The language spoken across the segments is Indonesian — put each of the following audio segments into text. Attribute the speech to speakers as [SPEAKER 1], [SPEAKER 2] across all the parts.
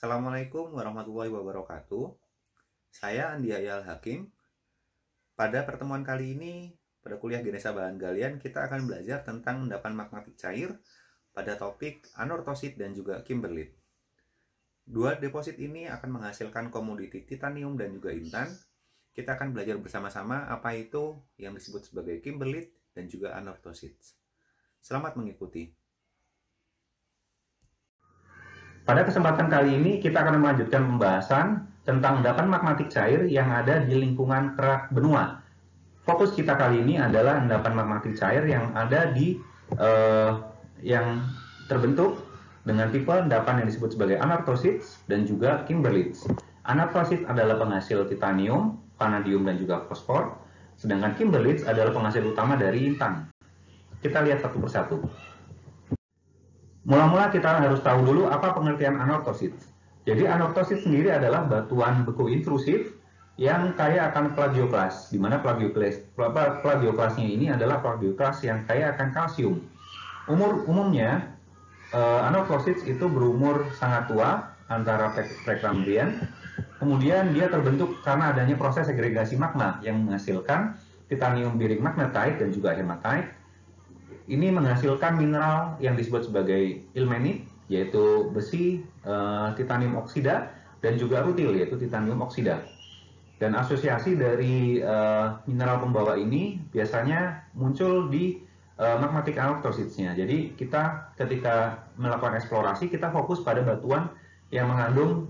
[SPEAKER 1] Assalamualaikum warahmatullahi wabarakatuh. Saya Andi Ayal Hakim. Pada pertemuan kali ini, pada kuliah Genesa Bahan Galian, kita akan belajar tentang endapan magmatik cair pada topik anortosit dan juga kimberlit. Dua deposit ini akan menghasilkan komoditi titanium dan juga intan. Kita akan belajar bersama-sama apa itu yang disebut sebagai kimberlit dan juga anortosit. Selamat mengikuti.
[SPEAKER 2] Pada kesempatan kali ini kita akan melanjutkan pembahasan tentang endapan magmatik cair yang ada di lingkungan kerak benua. Fokus kita kali ini adalah endapan magmatik cair yang ada di yang terbentuk dengan tipe endapan yang disebut sebagai anortosits dan juga kimberlits. Anortosit adalah penghasil titanium, vanadium dan juga fosfor, sedangkan kimberlits adalah penghasil utama dari intan. Kita lihat satu persatu. Mula-mula kita harus tahu dulu apa pengertian anortosit. Jadi anortosit sendiri adalah batuan beku intrusif yang kaya akan plagioklas, di mana plagioklasnya ini adalah plagioklas yang kaya akan kalsium. Umumnya anortosit itu berumur sangat tua, antara Precambrian. Kemudian dia terbentuk karena adanya proses segregasi magma yang menghasilkan titanium biring magnetite dan juga hematite. Ini menghasilkan mineral yang disebut sebagai ilmenit, yaitu besi, titanium oksida, dan juga rutil, yaitu titanium oksida. Dan asosiasi dari mineral pembawa ini biasanya muncul di magmatic anorthositsnya. Jadi kita ketika melakukan eksplorasi, kita fokus pada batuan yang mengandung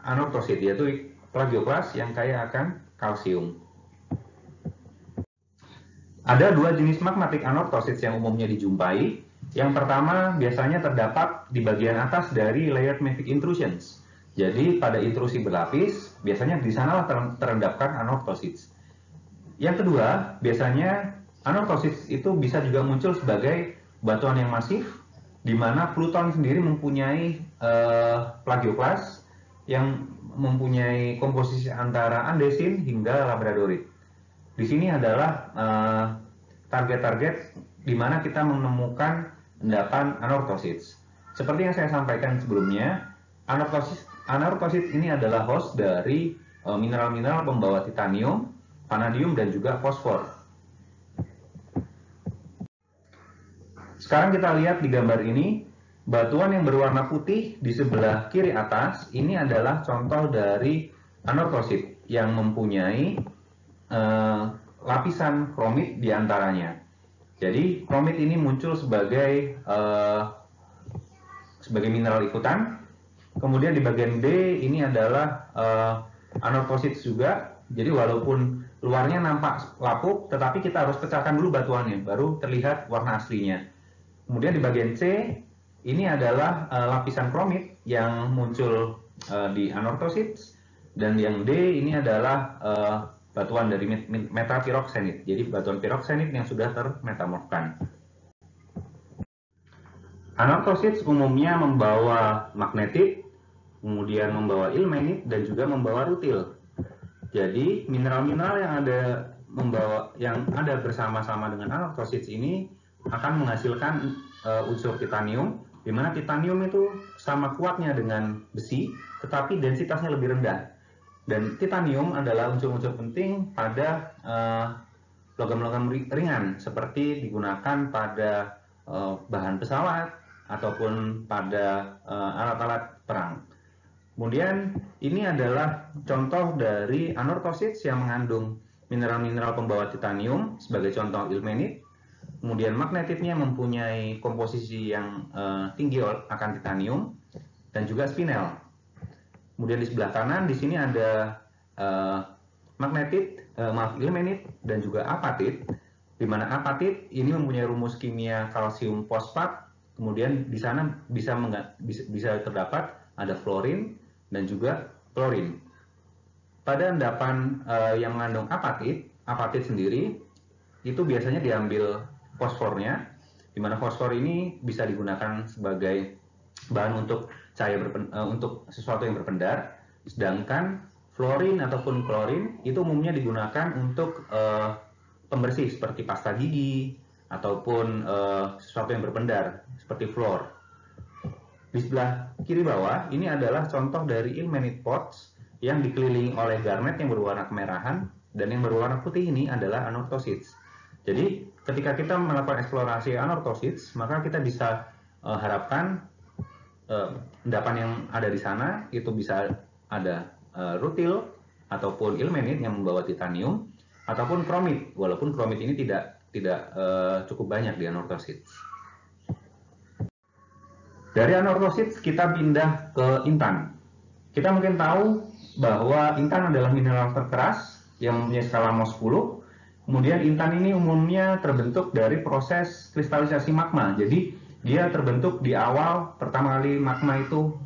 [SPEAKER 2] anorthosit, yaitu plagioklas yang kaya akan kalsium. Ada dua jenis magmatic anorthosits yang umumnya dijumpai. Yang pertama biasanya terdapat di bagian atas dari layered mafic intrusions. Jadi pada intrusi berlapis, biasanya di sanalah terendapkan anorthosits. Yang kedua, biasanya anorthosits itu bisa juga muncul sebagai batuan yang masif, di mana Pluton sendiri mempunyai plagioklas yang mempunyai komposisi antara andesin hingga labradorit. Di sini adalah target-target di mana kita menemukan endapan anorthosits. Seperti yang saya sampaikan sebelumnya, anorthosit ini adalah host dari mineral-mineral pembawa titanium, vanadium, dan juga fosfor. Sekarang kita lihat di gambar ini, batuan yang berwarna putih di sebelah kiri atas, ini adalah contoh dari anorthosit yang mempunyai lapisan kromit di antaranya. Jadi kromit ini muncul sebagai mineral ikutan. Kemudian di bagian B ini adalah anorthosit juga. Jadi walaupun luarnya nampak lapuk, tetapi kita harus pecahkan dulu batuannya, baru terlihat warna aslinya. Kemudian di bagian C ini adalah lapisan kromit yang muncul di anorthosit, dan yang D ini adalah batuan dari metapiroksenit, jadi batuan piroksenit yang sudah termetamorfkan. Anorthosits umumnya membawa magnetit, kemudian membawa ilmenit, dan juga membawa rutil. Jadi mineral-mineral yang ada bersama-sama dengan anorthosits ini akan menghasilkan unsur titanium, di mana titanium itu sama kuatnya dengan besi, tetapi densitasnya lebih rendah. Dan titanium adalah unsur-unsur penting pada logam-logam ringan, seperti digunakan pada bahan pesawat ataupun pada alat-alat perang. Kemudian ini adalah contoh dari anorthosits yang mengandung mineral-mineral pembawa titanium, sebagai contoh ilmenit. Kemudian magnetitnya mempunyai komposisi yang tinggi akan titanium, dan juga spinel. Kemudian di sebelah kanan di sini ada ilmenit dan juga apatit, di mana apatit ini mempunyai rumus kimia kalsium fosfat. Kemudian di sana bisa terdapat ada fluorin dan juga klorin. Pada endapan yang mengandung apatit sendiri itu biasanya diambil fosfornya, di mana fosfor ini bisa digunakan sebagai bahan untuk untuk sesuatu yang berpendar, sedangkan fluorin ataupun klorin itu umumnya digunakan untuk pembersih seperti pasta gigi ataupun sesuatu yang berpendar seperti fluor. Di sebelah kiri bawah ini adalah contoh dari ilmenite quartz yang dikelilingi oleh garnet yang berwarna kemerahan, dan yang berwarna putih ini adalah anorthosites. Jadi ketika kita melakukan eksplorasi anorthosites, maka kita bisa harapkan endapan yang ada di sana itu bisa ada rutil ataupun ilmenite yang membawa titanium, ataupun chromite, walaupun chromite ini tidak cukup banyak di anorthosites. Dari anorthosites kita pindah ke intan. Kita mungkin tahu bahwa intan adalah mineral terkeras yang mempunyai skala Mohs 10. Kemudian intan ini umumnya terbentuk dari proses kristalisasi magma. Jadi dia terbentuk di awal pertama kali magma itu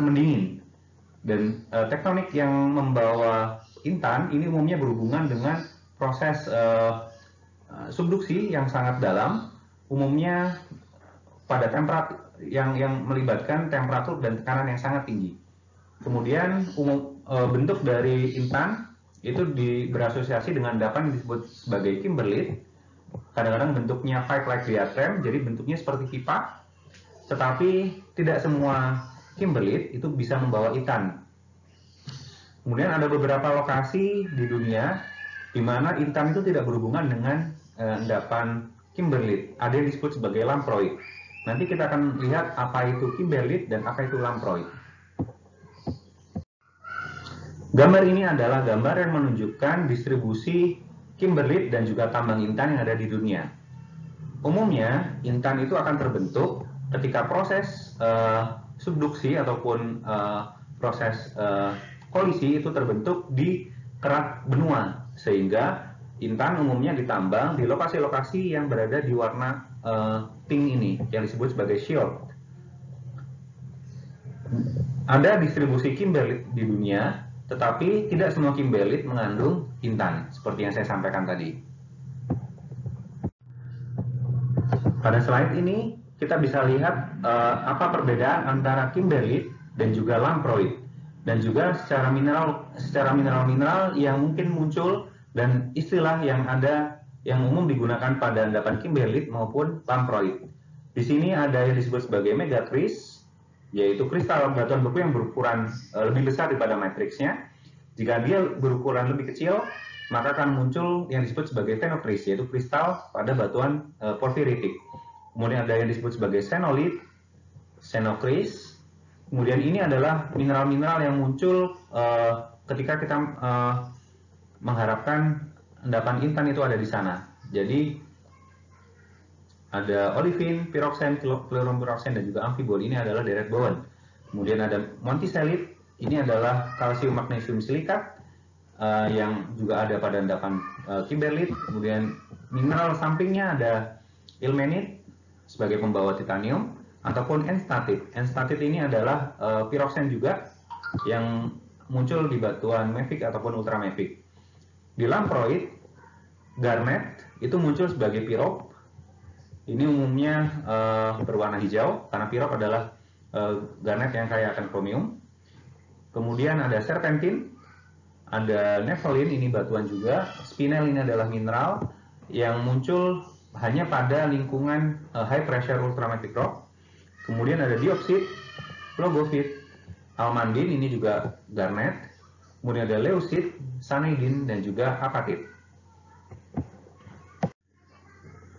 [SPEAKER 2] mendingin. Dan tektonik yang membawa intan ini umumnya berhubungan dengan proses subduksi yang sangat dalam, umumnya pada temperatur yang melibatkan temperatur dan tekanan yang sangat tinggi. Kemudian bentuk dari intan itu berasosiasi dengan endapan yang disebut sebagai kimberlite. Kadang-kadang bentuknya pipe-like diagram, jadi bentuknya seperti pipa. Tetapi tidak semua kimberlite itu bisa membawa intan. Kemudian ada beberapa lokasi di dunia di mana intan itu tidak berhubungan dengan endapan kimberlite. Ada yang disebut sebagai lamproid. Nanti kita akan lihat apa itu kimberlite dan apa itu lamproid. Gambar ini adalah gambar yang menunjukkan distribusi kimberlite dan juga tambang intan yang ada di dunia. Umumnya, intan itu akan terbentuk ketika proses subduksi ataupun proses kolisi itu terbentuk di kerak benua, sehingga intan umumnya ditambang di lokasi-lokasi yang berada di warna pink ini, yang disebut sebagai shield. Ada distribusi kimberlite di dunia, tetapi tidak semua kimberlite mengandung intan, seperti yang saya sampaikan tadi. Pada slide ini, kita bisa lihat apa perbedaan antara kimberlite dan juga lamproid, dan juga secara mineral yang mungkin muncul dan istilah yang ada yang umum digunakan pada endapan kimberlite maupun lamproid. Di sini ada yang disebut sebagai megakris, yaitu kristal batuan beku yang berukuran lebih besar daripada matriksnya. Jika dia berukuran lebih kecil, maka akan muncul yang disebut sebagai phenokris, yaitu kristal pada batuan porfiritik. Kemudian ada yang disebut sebagai xenolite, xenokris. Kemudian ini adalah mineral-mineral yang muncul ketika kita mengharapkan endapan intan itu ada di sana. Jadi ada olivin, piroxen, chloropiroxen, dan juga amfibol. Ini adalah deret bowen. Kemudian ada montiselite. Ini adalah kalsium magnesium silikat yang juga ada pada endapan kimberlite. Kemudian mineral sampingnya ada ilmenite sebagai pembawa titanium ataupun enstatite. Enstatite ini adalah piroxen juga yang muncul di batuan mafic ataupun ultramafic. Di lamproid, garnet itu muncul sebagai pirop. Ini umumnya berwarna hijau karena pirop adalah garnet yang kaya akan kromium. Kemudian ada serpentin, ada nephelin, ini batuan juga. Spinel ini adalah mineral yang muncul hanya pada lingkungan high pressure ultramafic rock. Kemudian ada dioksid, logofit, almandin, ini juga garnet. Kemudian ada leucid, sanidin, dan juga apatit.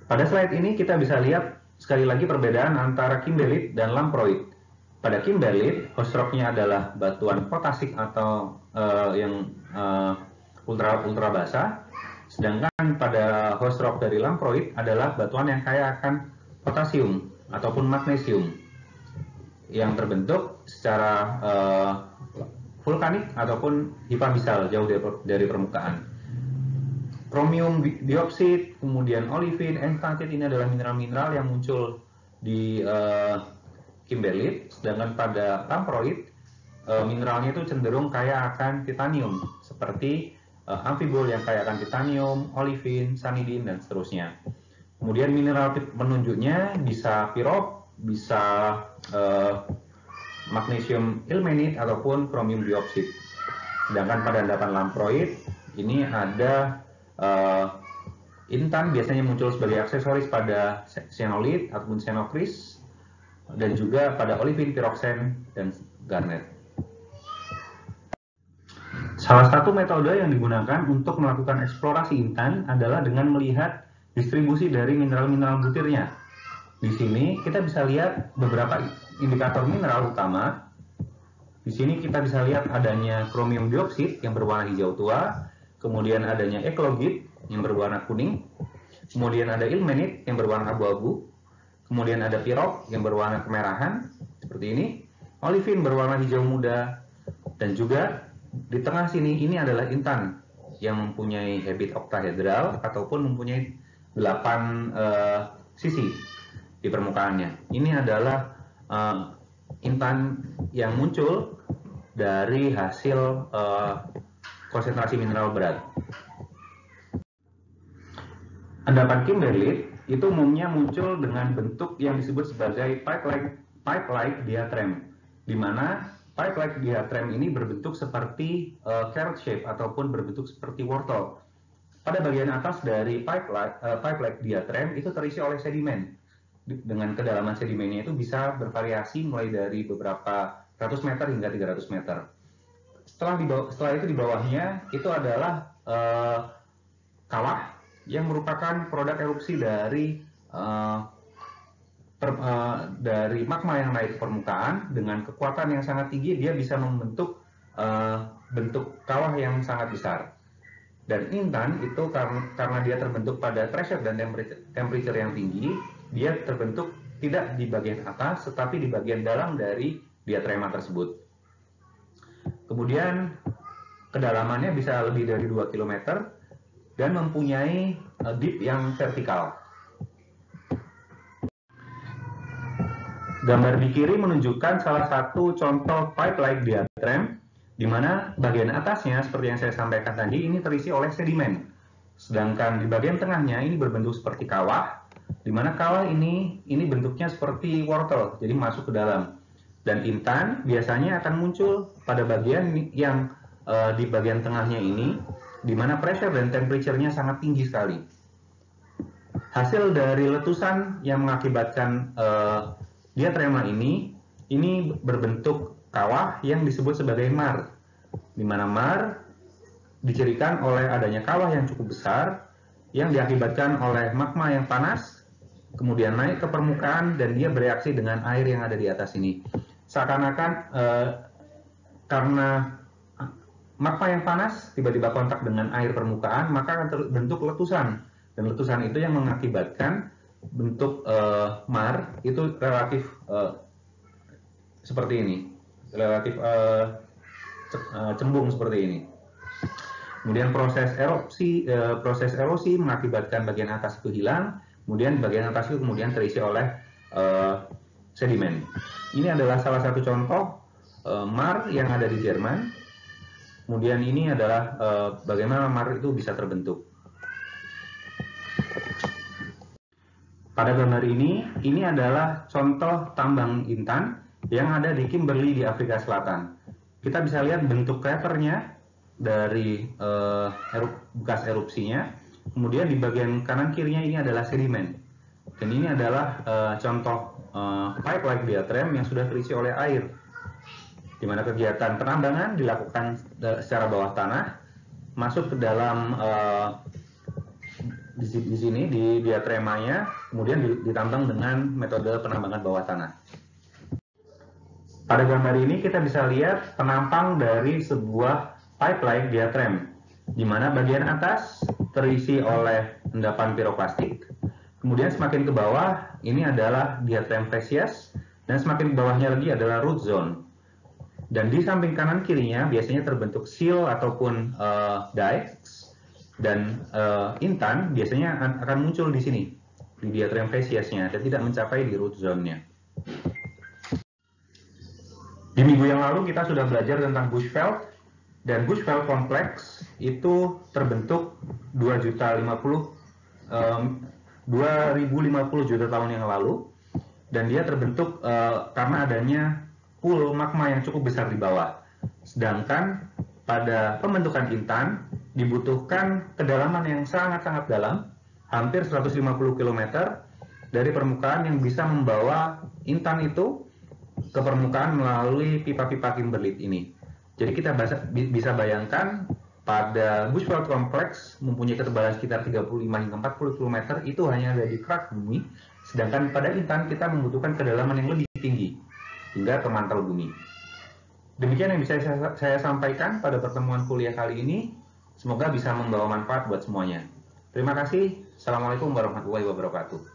[SPEAKER 2] Pada slide ini kita bisa lihat sekali lagi perbedaan antara kimberlite dan lamproid. Pada kimberlite, host rock-nya adalah batuan potasik atau yang ultra basah. Sedangkan pada host rock dari lamproid adalah batuan yang kaya akan potasium ataupun magnesium yang terbentuk secara vulkanik ataupun hipabisal, jauh dari permukaan. Kromium dioksid, kemudian olivin, enstatite, ini adalah mineral-mineral yang muncul di kimberlite. Sedangkan pada lamproid, mineralnya itu cenderung kaya akan titanium, seperti amfibol yang kaya akan titanium, olivin, sanidin, dan seterusnya. Kemudian mineral penunjuknya bisa pirop, bisa magnesium ilmenite ataupun kromium dioksid. Sedangkan pada endapan lamproid ini ada intan, biasanya muncul sebagai aksesoris pada xenolite ataupun xenokris. dan juga pada olivin, piroxen, dan garnet. Salah satu metode yang digunakan untuk melakukan eksplorasi intan adalah dengan melihat distribusi dari mineral-mineral butirnya. Di sini kita bisa lihat beberapa indikator mineral utama. Di sini kita bisa lihat adanya kromium dioksid yang berwarna hijau tua, kemudian adanya eklogit yang berwarna kuning, kemudian ada ilmenit yang berwarna abu-abu, kemudian ada pirok yang berwarna kemerahan seperti ini, olivin berwarna hijau muda, dan juga di tengah sini ini adalah intan yang mempunyai habit oktahedral ataupun mempunyai 8 sisi di permukaannya. Ini adalah intan yang muncul dari hasil konsentrasi mineral berat. Endapan kimberlite itu umumnya muncul dengan bentuk yang disebut sebagai pipe-like diatrem, di mana pipe-like diatrem ini berbentuk seperti carrot shape ataupun berbentuk seperti wortel. Pada bagian atas dari pipe-like diatrem itu terisi oleh sedimen. Dengan kedalaman sedimennya itu bisa bervariasi mulai dari beberapa ratus meter hingga 300 meter. Setelah itu di bawahnya itu adalah kawah yang merupakan produk erupsi dari magma yang naik ke permukaan. Dengan kekuatan yang sangat tinggi dia bisa membentuk bentuk kawah yang sangat besar. Dan intan itu karena dia terbentuk pada pressure dan temperature yang tinggi, dia terbentuk tidak di bagian atas tetapi di bagian dalam dari diatrema tersebut. Kemudian kedalamannya bisa lebih dari 2 km dan mempunyai dip yang vertikal. Gambar di kiri menunjukkan salah satu contoh pipe-like diatrem, di mana bagian atasnya seperti yang saya sampaikan tadi ini terisi oleh sedimen. Sedangkan di bagian tengahnya ini berbentuk seperti kawah, di mana kawah ini bentuknya seperti wortel, jadi masuk ke dalam. Dan intan biasanya akan muncul pada bagian yang di bagian tengahnya ini, di mana pressure dan temperature-nya sangat tinggi sekali. Hasil dari letusan yang mengakibatkan diatrema ini berbentuk kawah yang disebut sebagai maar, di mana maar dicirikan oleh adanya kawah yang cukup besar yang diakibatkan oleh magma yang panas, kemudian naik ke permukaan dan dia bereaksi dengan air yang ada di atas ini. Seakan-akan karena magma yang panas tiba-tiba kontak dengan air permukaan, maka akan terbentuk letusan, dan letusan itu yang mengakibatkan bentuk maar itu relatif seperti ini, relatif cembung seperti ini. Kemudian proses erosi mengakibatkan bagian atas itu hilang, kemudian bagian atas itu kemudian terisi oleh sedimen. Ini adalah salah satu contoh maar yang ada di Jerman. Kemudian ini adalah bagaimana maar itu bisa terbentuk. Pada gambar ini adalah contoh tambang intan yang ada di Kimberley di Afrika Selatan. Kita bisa lihat bentuk kraternya dari bekas erupsinya. Kemudian di bagian kanan kirinya ini adalah sedimen. Dan ini adalah contoh pipe-like diatrem yang sudah terisi oleh air, di mana kegiatan penambangan dilakukan secara bawah tanah, masuk ke dalam di sini di diatremanya, kemudian ditambang dengan metode penambangan bawah tanah. Pada gambar ini kita bisa lihat penampang dari sebuah pipe-like diatrem, di mana bagian atas terisi oleh endapan piroklastik. Kemudian semakin ke bawah ini adalah diatrem facies, dan semakin ke bawahnya lagi adalah root zone. Dan di samping kanan kirinya biasanya terbentuk seal ataupun dikes, dan intan biasanya akan muncul di sini di diatrem faciesnya dan tidak mencapai di root zone-nya. Di minggu yang lalu kita sudah belajar tentang Bushveld, dan Bushveld kompleks itu terbentuk 2050 juta tahun yang lalu, dan dia terbentuk karena adanya pool magma yang cukup besar di bawah. Sedangkan pada pembentukan intan dibutuhkan kedalaman yang sangat-sangat dalam, hampir 150 km, dari permukaan yang bisa membawa intan itu ke permukaan melalui pipa-pipa Kimberlite ini. Jadi kita bisa bayangkan pada Bushveld Complex mempunyai ketebalan sekitar 35 hingga 40 km itu hanya ada di kerak bumi, sedangkan pada intan kita membutuhkan kedalaman yang lebih tinggi hingga ke mantel bumi. Demikian yang bisa saya sampaikan pada pertemuan kuliah kali ini. Semoga bisa membawa manfaat buat semuanya. Terima kasih. Assalamualaikum warahmatullahi wabarakatuh.